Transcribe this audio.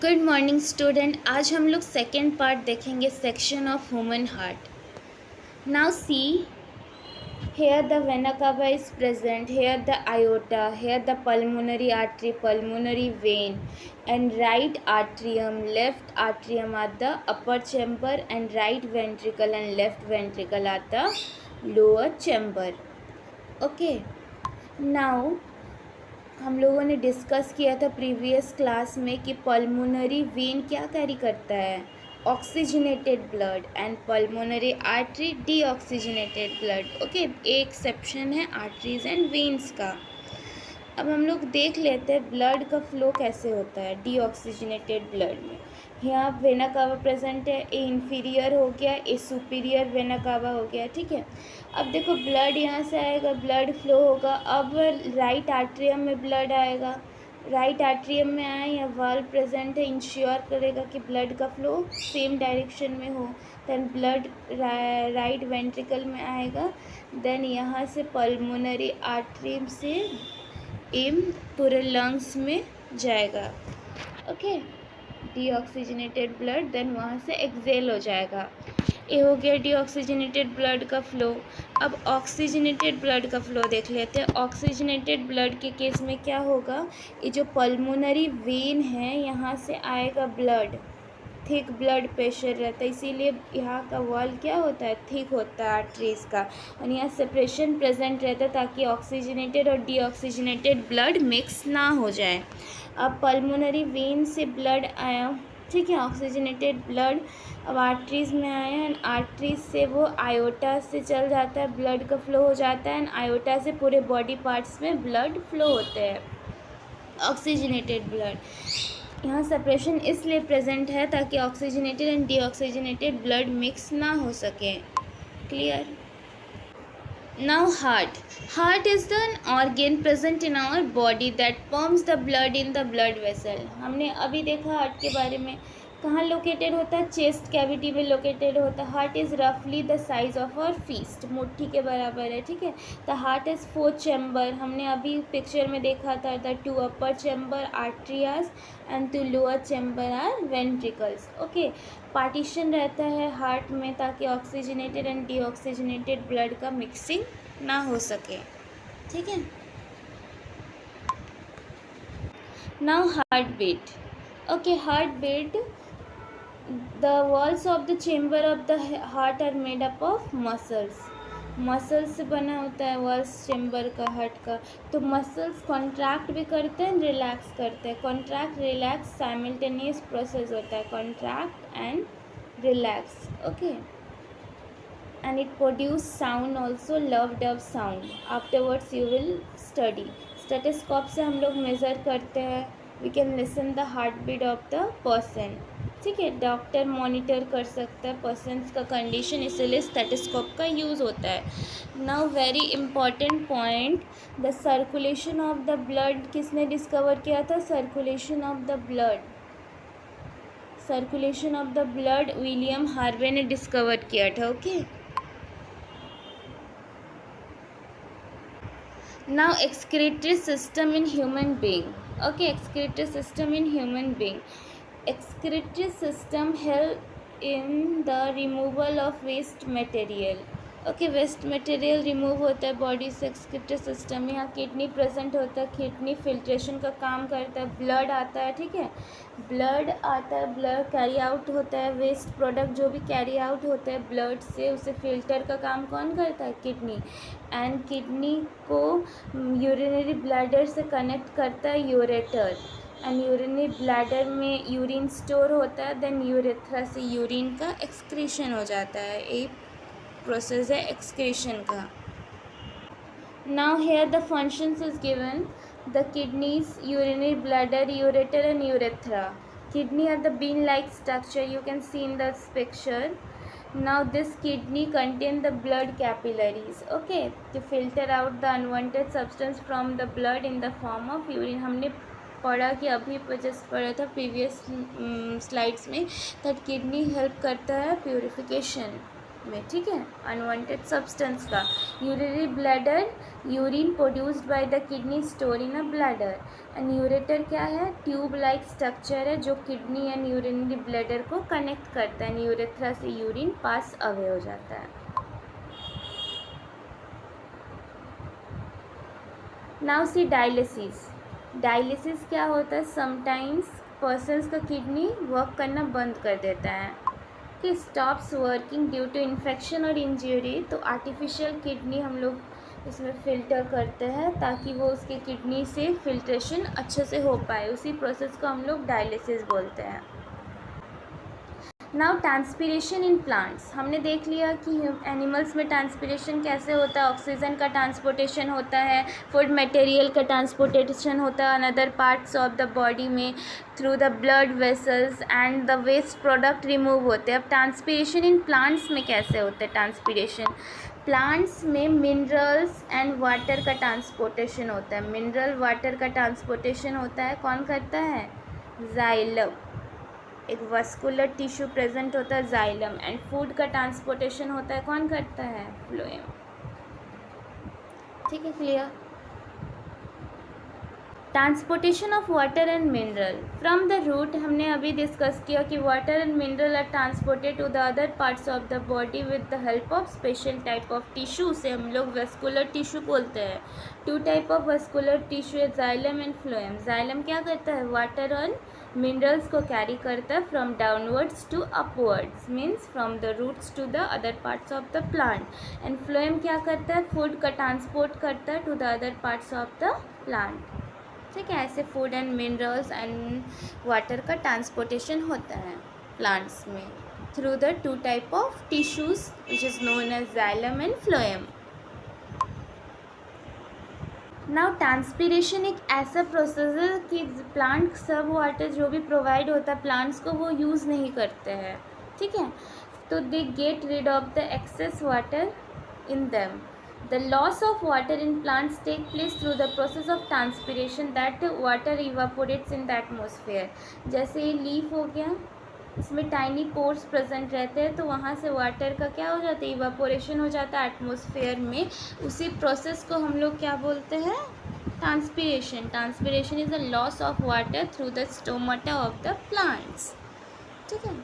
Good morning student. आज हम लोग सेकेंड पार्ट देखेंगे section of human heart. Now see, here the vena cava is present, here the aorta, here the pulmonary artery, pulmonary vein, and right atrium, left atrium are the upper chamber, and right ventricle and left ventricle are the lower chamber. Okay, now हम लोगों ने discuss किया था previous class में कि pulmonary vein क्या carry करता है, oxygenated blood, and pulmonary artery deoxygenated blood. Okay, एक एक्सेप्शन है आर्टरीज एंड वेन्स का। अब हम लोग देख लेते हैं ब्लड का फ्लो कैसे होता है डीऑक्सीजनेटेड ब्लड में। यहाँ वेना कावा प्रेजेंट है, ए इन्फीरियर हो गया, ए सुपीरियर वेना कावा हो गया। ठीक है, अब देखो ब्लड यहाँ से आएगा, ब्लड फ्लो होगा। अब राइट आर्ट्रियम में ब्लड आएगा, राइट आर्ट्रियम में आए या वाल्व प्रेजेंट है, इंश्योर करेगा कि ब्लड का फ्लो सेम डायरेक्शन में हो। देन ब्लड राइट वेंट्रिकल में आएगा, देन यहाँ से पल्मोनरी आर्टरी से एम पूरे लंग्स में जाएगा। ओके, डीऑक्सीजनेटेड ब्लड देन वहाँ से एक्सेल हो जाएगा। ये हो गया डीऑक्सीजनेटेड ब्लड का फ्लो। अब ऑक्सीजनेटेड ब्लड का फ्लो देख लेते हैं। ऑक्सीजनेटेड ब्लड के केस में क्या होगा, ये जो पल्मोनरी वेन है यहाँ से आएगा ब्लड, थिक ब्लड प्रेशर रहता है, इसीलिए यहाँ का वॉल क्या होता है, थिक होता है आर्टरीज का, और यहाँ सेपरेशन प्रेजेंट रहता है ताकि ऑक्सीजनेटेड और डीऑक्सीजनेटेड ब्लड मिक्स ना हो जाए। अब पल्मोनरी वेन से ब्लड आया, ठीक है, ऑक्सीजनेटेड ब्लड अब आर्टरीज में आया, एंड आर्टरीज से वो आयोटा से चल जाता है, ब्लड का फ्लो हो जाता है, एंड आयोटा से पूरे बॉडी पार्ट्स में ब्लड फ्लो होते हैं ऑक्सीजनेटेड ब्लड। यहाँ सेपरेशन इसलिए प्रेजेंट है ताकि oxygenated and deoxygenated blood mix ना हो सके। Clear? Now heart is the organ present in our body that pumps the blood in the blood vessel. हमने अभी देखा हार्ट के बारे में, कहाँ लोकेटेड होता है, चेस्ट कैविटी में लोकेटेड होता है। हार्ट इज़ रफली the size of our fist, मुट्ठी के बराबर है। ठीक है, द हार्ट इज़ 4 चैम्बर, हमने अभी पिक्चर में देखा था, the 2 upper chamber atria and 2 lower chamber are ventricles. Okay, partition रहता है हार्ट में ताकि ऑक्सीजनेटेड एंड डीऑक्सीजनेटेड ब्लड का मिक्सिंग ना हो सके। ठीक है, now heart beat. Okay, heart beat, the walls of the chamber of the heart are made up of muscles से बना होता है वॉल्स चेम्बर का हार्ट का। तो मसल्स कॉन्ट्रैक्ट भी करते हैं, रिलैक्स करते हैं। कॉन्ट्रैक्ट रिलैक्स साइमल्टेनियस प्रोसेस होता है, contract and relax. Okay, and it produce sound also, lub dub sound. Afterwards you will study. Stethoscope से हम लोग मेज़र करते हैं, we can listen the heart beat of the person. ठीक है, doctor monitor कर सकता है पर्सन्स का कंडीशन, इसलिए स्टेथोस्कोप का यूज़ होता है। Now very important point, the circulation of the blood किसने डिस्कवर किया था, circulation of the blood, circulation of the blood William Harvey ने डिस्कवर किया था। Okay, now excretory system in human being. Okay, excretory system in human being. Excretory system help in the removal of waste material. Okay, waste material remove होता है body से excretory system में। यहाँ kidney present होता है, kidney filtration का काम करता है, ब्लड आता है। ठीक है, ब्लड आता है, ब्लड कैरी आउट होता है, वेस्ट प्रोडक्ट जो भी कैरी आउट होता है ब्लड से, उसे फिल्टर का काम कौन करता है, किडनी। एंड किडनी को यूरिनरी ब्लैडर से कनेक्ट करता है यूरेटर, एंड यूरिनरी ब्लैडर में यूरिन स्टोर होता है, देन यूरेथ्रा से यूरिन का एक्सक्रीशन हो जाता है। एक प्रोसेस है एक्सक्रीशन का। Now here the functions is given, the kidneys, urinary bladder, ureter and urethra. Kidney are the bean-like structure, you can see in this picture. Now this kidney contain the blood capillaries, okay, to filter out the unwanted substance from the blood in the form of urine. हमने पढ़ा कि अभी just पढ़ा था previous slides में, that kidney help करता है purification में, ठीक है, अनवांटेड सब्सटेंस का। Urinary bladder, urine produced by the kidney store in a bladder. And ureter क्या है, ट्यूब लाइक स्ट्रक्चर है जो किडनी एंड यूरिनरी ब्लैडर को कनेक्ट करता है। यूरेथ्रा से यूरिन पास अवे हो जाता है। Now see dialysis. डायलिसिस क्या होता है, समटाइम्स पर्सन्स का किडनी वर्क करना बंद कर देता है कि stops working due to infection और इंजरी, तो आर्टिफिशियल किडनी हम लोग उसमें फ़िल्टर करते हैं ताकि वो उसके किडनी से फिल्ट्रेशन अच्छे से हो पाए। उसी प्रोसेस को हम लोग डायलिसिस बोलते हैं। नाउ ट्रांसपीरेशन इन प्लांट्स, हमने देख लिया कि एनिमल्स में ट्रांसपीरेशन कैसे होता है। ऑक्सीजन का ट्रांसपोर्टेशन होता है, फूड मटेरियल का ट्रांसपोर्टेशन होता है another parts of the body में through the blood vessels, and the waste product remove होते हैं। अब ट्रांसपीरेशन इन प्लांट्स में कैसे होता है ट्रांसपीरेशन, प्लांट्स में मिनरल्स एंड वाटर का ट्रांसपोर्टेशन होता है। मिनरल वाटर का ट्रांसपोर्टेशन होता है, कौन करता है, जाइलम। एक वस्कुलर टिश्यू प्रेजेंट होता है जाइलम। एंड फूड का ट्रांसपोर्टेशन होता है, कौन करता है, फ्लोएम। ठीक है, clear. Transportation of water and mineral from the root, हमने अभी डिस्कस किया कि water and mineral are transported to the other parts of the body with the help of special type of tissue, से हम लोग vascular tissue बोलते हैं। Two type of vascular tissue है, जाइलम एंड फ्लोएम। जाइलम क्या करता है, water और मिनरल्स को कैरी करता है from downwards to upwards, means from the roots to the other parts of the plant. And phloem क्या करता है, फूड का ट्रांसपोर्ट करता है to the other parts of the plant. ठीक है, ऐसे food and minerals and water का ट्रांसपोर्टेशन होता है प्लांट्स में through the two type of tissues which is known as xylem and phloem. Now transpiration एक ऐसा प्रोसेस है कि प्लांट सब वाटर जो भी प्रोवाइड होता है प्लांट्स को वो यूज़ नहीं करते हैं, ठीक है, तो they get rid of the excess water in them. The loss of water in plants take place through the process of transpiration, that water evaporates in the atmosphere. जैसे ये लीफ हो गया, इसमें टाइनी पोर्स प्रेजेंट रहते हैं, तो वहाँ से वाटर का क्या हो जाता है, इवापोरेशन हो जाता है एटमॉस्फेयर में। उसी प्रोसेस को हम लोग क्या बोलते हैं, transpiration. Transpiration is the loss of water through the stomata of the plants, ठीक है।